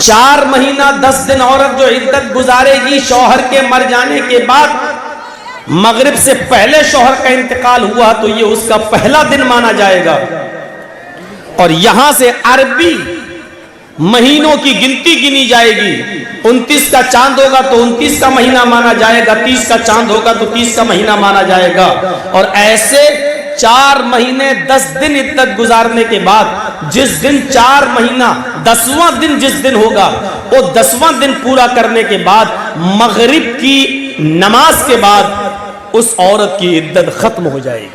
4 महीना 10 दिन औरत जो इद्दत गुजारेगी शौहर के मर जाने के बाद, मगरिब से पहले शौहर का इंतकाल हुआ तो ये उसका पहला दिन माना जाएगा। और यहां से अरबी महीनों की गिनती गिनी जाएगी। 29 का चांद होगा तो 29 का महीना माना जाएगा, 30 का चांद होगा तो 30 का महीना माना जाएगा। और ऐसे 4 महीने 10 दिन इद्दत गुजारने के बाद जिस दिन 4 महीना 10वां दिन जिस दिन होगा, वो 10वां दिन पूरा करने के बाद मगरिब की नमाज के बाद उस औरत की इद्दत खत्म हो जाएगी।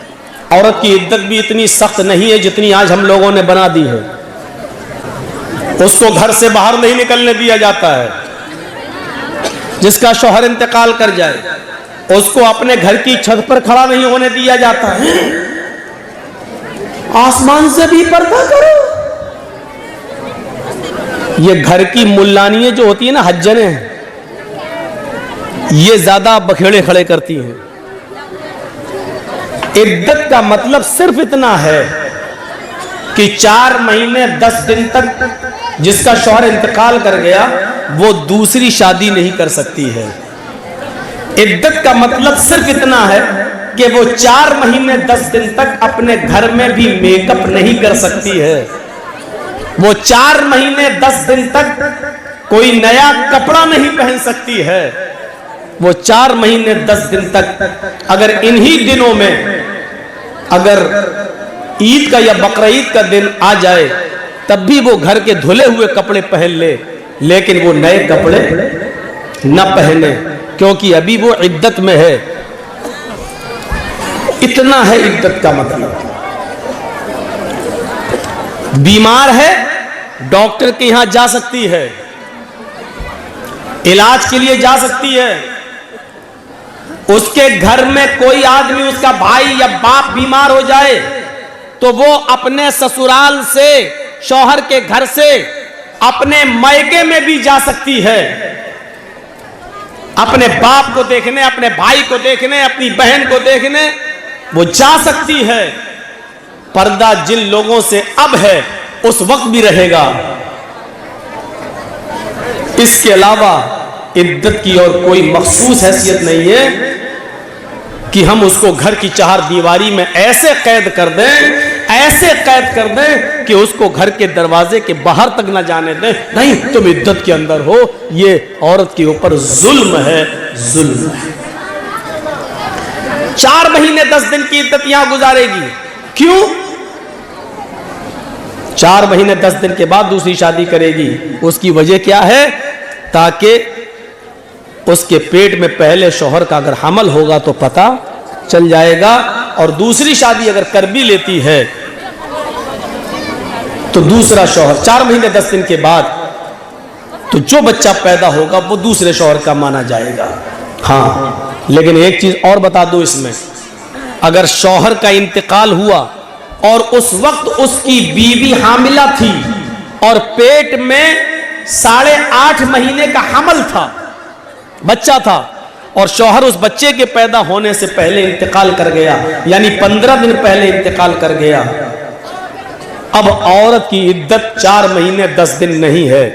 औरत की इद्दत भी इतनी सख्त नहीं है जितनी आज हम लोगों ने बना दी है। उसको घर से बाहर नहीं निकलने दिया जाता है। जिसका शौहर इंतकाल कर जाए उसको अपने घर की छत पर खड़ा नहीं होने दिया जाता है। आसमान से भी पर्दा करो। ये घर की मुल्लानियां जो होती है ना, हज्जने, ये ज्यादा बखेड़े खड़े करती हैं। इद्दत का मतलब सिर्फ इतना है कि 4 महीने 10 दिन तक जिसका शौहर इंतकाल कर गया वो दूसरी शादी नहीं कर सकती है। इद्दत का मतलब सिर्फ इतना है कि वो 4 महीने 10 दिन तक अपने घर में भी मेकअप नहीं कर सकती है। वो 4 महीने 10 दिन तक कोई नया कपड़ा नहीं पहन सकती है। वो 4 महीने 10 दिन तक अगर इन्हीं दिनों में अगर ईद का या बकरीद का दिन आ जाए तब भी वो घर के धुले हुए कपड़े पहन ले, लेकिन वो नए कपड़े न पहने, क्योंकि अभी वो इद्दत में है। इतना है इद्दत का मतलब। बीमार है, डॉक्टर के यहां जा सकती है, इलाज के लिए जा सकती है। उसके घर में कोई आदमी, उसका भाई या बाप बीमार हो जाए तो वो अपने ससुराल से, शौहर के घर से अपने मायके में भी जा सकती है, अपने बाप को देखने, अपने भाई को देखने, अपनी बहन को देखने वो जा सकती है। पर्दा जिन लोगों से अब है उस वक्त भी रहेगा। इसके अलावा इद्दत की और कोई मखसूस हैसियत नहीं है कि हम उसको घर की 4 दीवारी में ऐसे कैद कर दें, ऐसे कैद कर दें कि उसको घर के दरवाजे के बाहर तक ना जाने दें। नहीं, तुम इद्दत के अंदर हो। ये औरत के ऊपर जुल्म है, जुल्म है। 4 महीने 10 दिन की इद्दत यहां गुजारेगी। क्यों? 4 महीने 10 दिन के बाद दूसरी शादी करेगी। उसकी वजह क्या है? ताकि उसके पेट में पहले शौहर का अगर हमल होगा तो पता चल जाएगा, और दूसरी शादी अगर कर भी लेती है तो दूसरा शौहर 4 महीने 10 दिन के बाद तो जो बच्चा पैदा होगा वो दूसरे शौहर का माना जाएगा। हाँ, लेकिन एक चीज और बता दो इसमें, अगर शौहर का इंतकाल हुआ और उस वक्त उसकी बीवी हामिला थी और पेट में 8.5 महीने का हमल था, बच्चा था, और शौहर उस बच्चे के पैदा होने से पहले इंतकाल कर गया, यानी 15 दिन पहले इंतकाल कर गया, अब औरत की इद्दत 4 महीने 10 दिन नहीं है।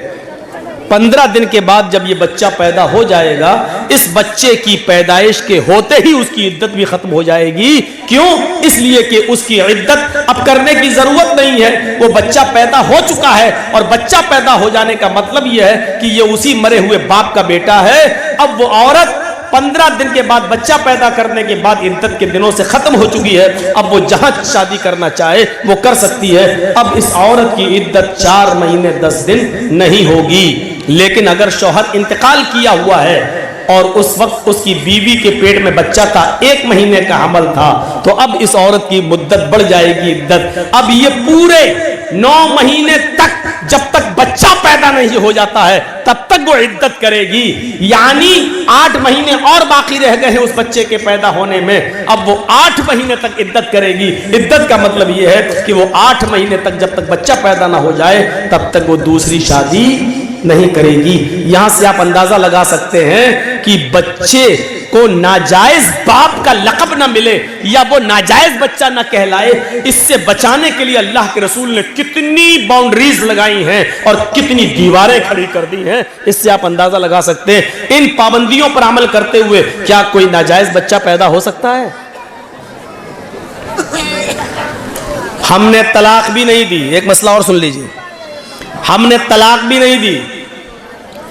15 दिन के बाद जब ये बच्चा पैदा हो जाएगा, इस बच्चे की पैदाइश के होते ही उसकी इद्दत भी खत्म हो जाएगी। क्यों? इसलिए कि उसकी इद्दत अब करने की जरूरत नहीं है, वो बच्चा पैदा हो चुका है, और बच्चा पैदा हो जाने का मतलब यह है कि ये उसी मरे हुए बाप का बेटा है। अब वो औरत 15 दिन के बाद, बच्चा पैदा करने के बाद इद्दत के दिनों से खत्म हो चुकी है। अब वो जहां शादी करना चाहे वो कर सकती है। अब इस औरत की इद्दत 4 महीने 10 दिन नहीं होगी। लेकिन अगर शौहर इंतकाल किया हुआ है और उस वक्त उसकी बीवी के पेट में बच्चा था, 1 महीने का हमल था, तो अब इस औरत की मुद्दत बढ़ जाएगी, इद्दत। अब ये पूरे 9 महीने तक, जब तक बच्चा पैदा नहीं हो जाता है तब तक वो इद्दत करेगी। यानी 8 महीने और बाकी रह गए हैं उस बच्चे के पैदा होने में, अब वो 8 महीने तक इद्दत करेगी। इद्दत का मतलब ये है कि वो 8 महीने तक, जब तक बच्चा पैदा ना हो जाए तब तक वो दूसरी शादी नहीं करेगी। यहां से आप अंदाजा लगा सकते हैं कि बच्चे को नाजायज बाप का लक़ब ना मिले या वो नाजायज बच्चा ना कहलाए, इससे बचाने के लिए अल्लाह के रसूल ने कितनी बाउंड्रीज लगाई हैं और कितनी दीवारें खड़ी कर दी हैं, इससे आप अंदाजा लगा सकते हैं। इन पाबंदियों पर अमल करते हुए क्या कोई नाजायज बच्चा पैदा हो सकता है? हमने तलाक भी नहीं दी, एक मसला और सुन लीजिए, हमने तलाक भी नहीं दी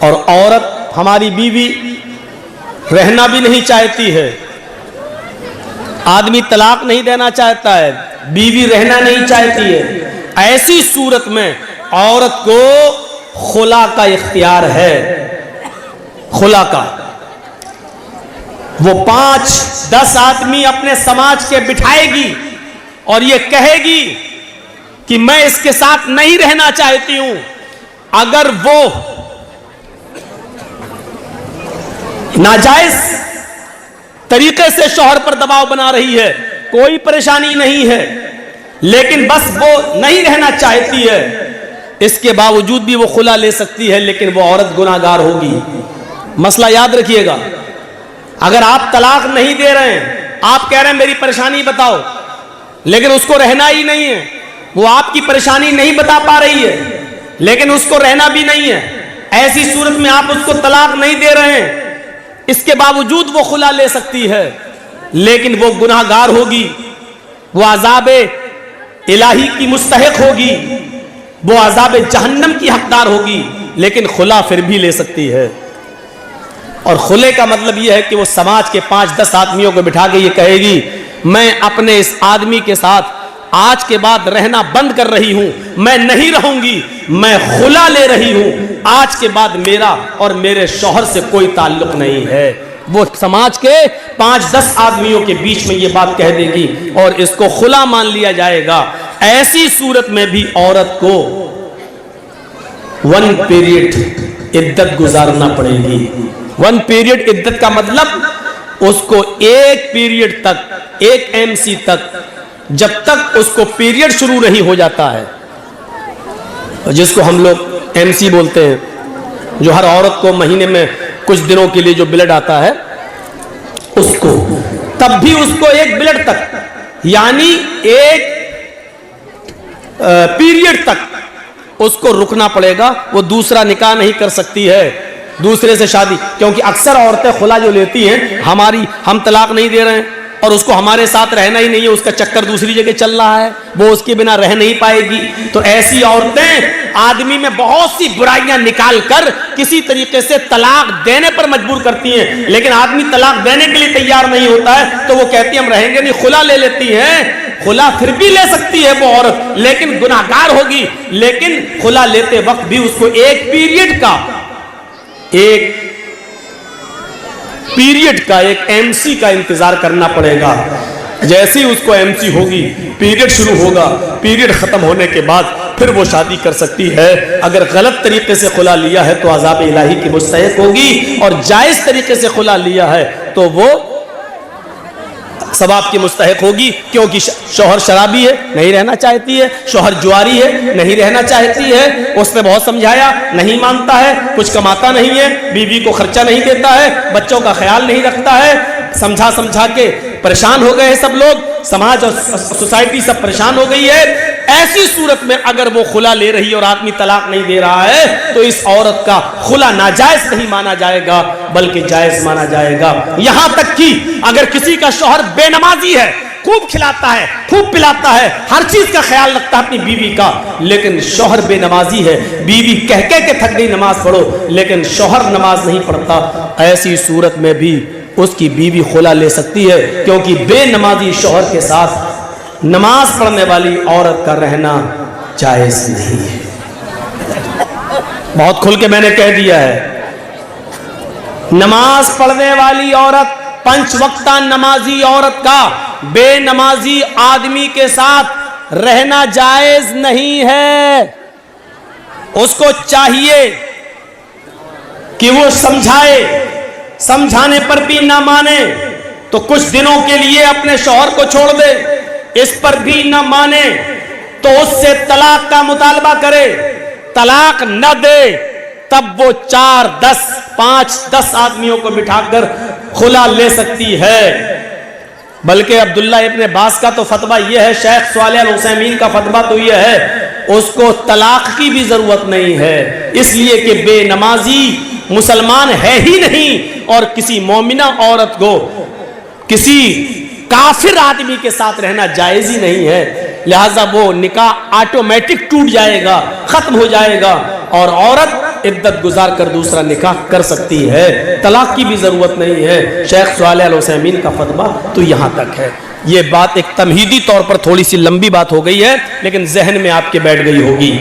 और औरत हमारी बीवी रहना भी नहीं चाहती है। आदमी तलाक नहीं देना चाहता है, बीवी रहना नहीं चाहती है। ऐसी सूरत में औरत को खुला का इख्तियार है, खुला का। वो 5-10 आदमी अपने समाज के बिठाएगी और ये कहेगी कि मैं इसके साथ नहीं रहना चाहती हूं। अगर वो नाजायज तरीके से शौहर पर दबाव बना रही है, कोई परेशानी नहीं है, लेकिन बस वो नहीं रहना चाहती है, इसके बावजूद भी वो खुला ले सकती है, लेकिन वो औरत गुनाहगार होगी। मसला याद रखिएगा, अगर आप तलाक नहीं दे रहे हैं, आप कह रहे हैं मेरी परेशानी बताओ, लेकिन उसको रहना ही नहीं है, वो आपकी परेशानी नहीं बता पा रही है, लेकिन उसको रहना भी नहीं है, ऐसी सूरत में आप उसको तलाक नहीं दे रहे हैं, इसके बावजूद वो खुला ले सकती है, लेकिन वो गुनाहगार होगी, वो अज़ाब इलाही की मुस्तहिक होगी, वो अज़ाब जहन्नम की हकदार होगी, लेकिन खुला फिर भी ले सकती है। और खुले का मतलब यह है कि वो समाज के 5-10 आदमियों को बिठा के ये कहेगी मैं अपने इस आदमी के साथ आज के बाद रहना बंद कर रही हूं, मैं नहीं रहूंगी, मैं खुला ले रही हूं, आज के बाद मेरा और मेरे शौहर से कोई ताल्लुक नहीं है। वो समाज के 5-10 आदमियों के बीच में ये बात कह देगी और इसको खुला मान लिया जाएगा। ऐसी सूरत में भी औरत को 1 पीरियड इद्दत गुजारना पड़ेगी। 1 पीरियड इद्दत का मतलब उसको 1 पीरियड तक, 1 MC तक, जब तक उसको पीरियड शुरू नहीं हो जाता है, जिसको हम लोग MC बोलते हैं, जो हर औरत को महीने में कुछ दिनों के लिए जो ब्लड आता है उसको, तब भी उसको 1 ब्लड तक, यानी 1 पीरियड तक उसको रुकना पड़ेगा। वो दूसरा निकाह नहीं कर सकती है, दूसरे से शादी, क्योंकि अक्सर औरतें खुला जो लेती हैं, हम तलाक नहीं दे रहे हैं और उसको हमारे साथ रहना ही नहीं है, उसका चक्कर दूसरी जगह चल रहा है, वो उसके बिना रह नहीं पाएगी। तो ऐसी औरतें आदमी में बहुत सी बुराइयां निकाल कर किसी तरीके से तलाक देने पर मजबूर करती हैं, लेकिन आदमी तलाक देने के लिए तैयार नहीं होता है, तो वो कहती है हम रहेंगे नहीं, खुला ले लेती है। खुला फिर भी ले सकती है वो औरत, लेकिन गुनाहगार होगी। लेकिन खुला लेते वक्त भी उसको 1 पीरियड का, 1 पीरियड का, 1 MC का इंतजार करना पड़ेगा। जैसे ही उसको MC होगी, पीरियड शुरू होगा, पीरियड खत्म होने के बाद फिर वो शादी कर सकती है। अगर गलत तरीके से खुला लिया है तो अज़ाब इलाही की मुस्तहिक होगी, और जायज तरीके से खुला लिया है तो वो सवाब की मुस्तहिक होगी, क्योंकि शौहर शराबी है, नहीं रहना चाहती है, शौहर जुआरी है, नहीं रहना चाहती है, उसने बहुत समझाया, नहीं मानता है, कुछ कमाता नहीं है, बीवी को खर्चा नहीं देता है, बच्चों का ख्याल नहीं रखता है, समझा समझा के परेशान हो गए हैं सब लोग, समाज और सोसाइटी सब परेशान हो गई है। ऐसी सूरत में अगर वो खुला ले रही है और आदमी तलाक नहीं दे रहा है, तो इस औरत का खुला नाजायज नहीं माना जाएगा, बल्कि जायज माना जाएगा। यहां तक कि अगर किसी का शौहर बेनमाजी है, खूब खिलाता है, खूब पिलाता है, हर चीज का ख्याल रखता है अपनी बीवी का, लेकिन शौहर बेनमाजी है, बीवी कह कह के थक गई नमाज पढ़ो, लेकिन शौहर नमाज नहीं पढ़ता, ऐसी सूरत में भी उसकी बीवी खुला ले सकती है, क्योंकि बेनमाजी शौहर के साथ नमाज पढ़ने वाली औरत का रहना जायज नहीं है। बहुत खुल के मैंने कह दिया है, नमाज पढ़ने वाली औरत, 5 वक्ता नमाजी औरत का बेनमाजी आदमी के साथ रहना जायज नहीं है। उसको चाहिए कि वो समझाए, समझाने पर भी ना माने तो कुछ दिनों के लिए अपने शौहर को छोड़ दे, इस पर भी ना माने तो उससे तलाक का मुतालबा करे, तलाक न दे तब वो 4, 10, 5, 10 आदमियों को बिठाकर खुला ले सकती है। बल्कि अब्दुल्ला इब्ने बास का तो फतवा यह है, शेख सालेह अल उसैमीन का फतवा तो यह है, उसको तलाक की भी जरूरत नहीं है, इसलिए कि बेनमाजी मुसलमान है ही नहीं और किसी मोमिना औरत को किसी काफिर आदमी के साथ रहना जायज ही नहीं है। लिहाजा वो निकाह ऑटोमेटिक टूट जाएगा, खत्म हो जाएगा और औरत इद्दत गुजार कर दूसरा निकाह कर सकती है, तलाक की भी जरूरत नहीं है। शेख सालेह अल उसैमीन का फतवा तो यहां तक है। ये बात एक तमहीदी तौर पर थोड़ी सी लंबी बात हो गई है, लेकिन जहन में आपके बैठ गई होगी।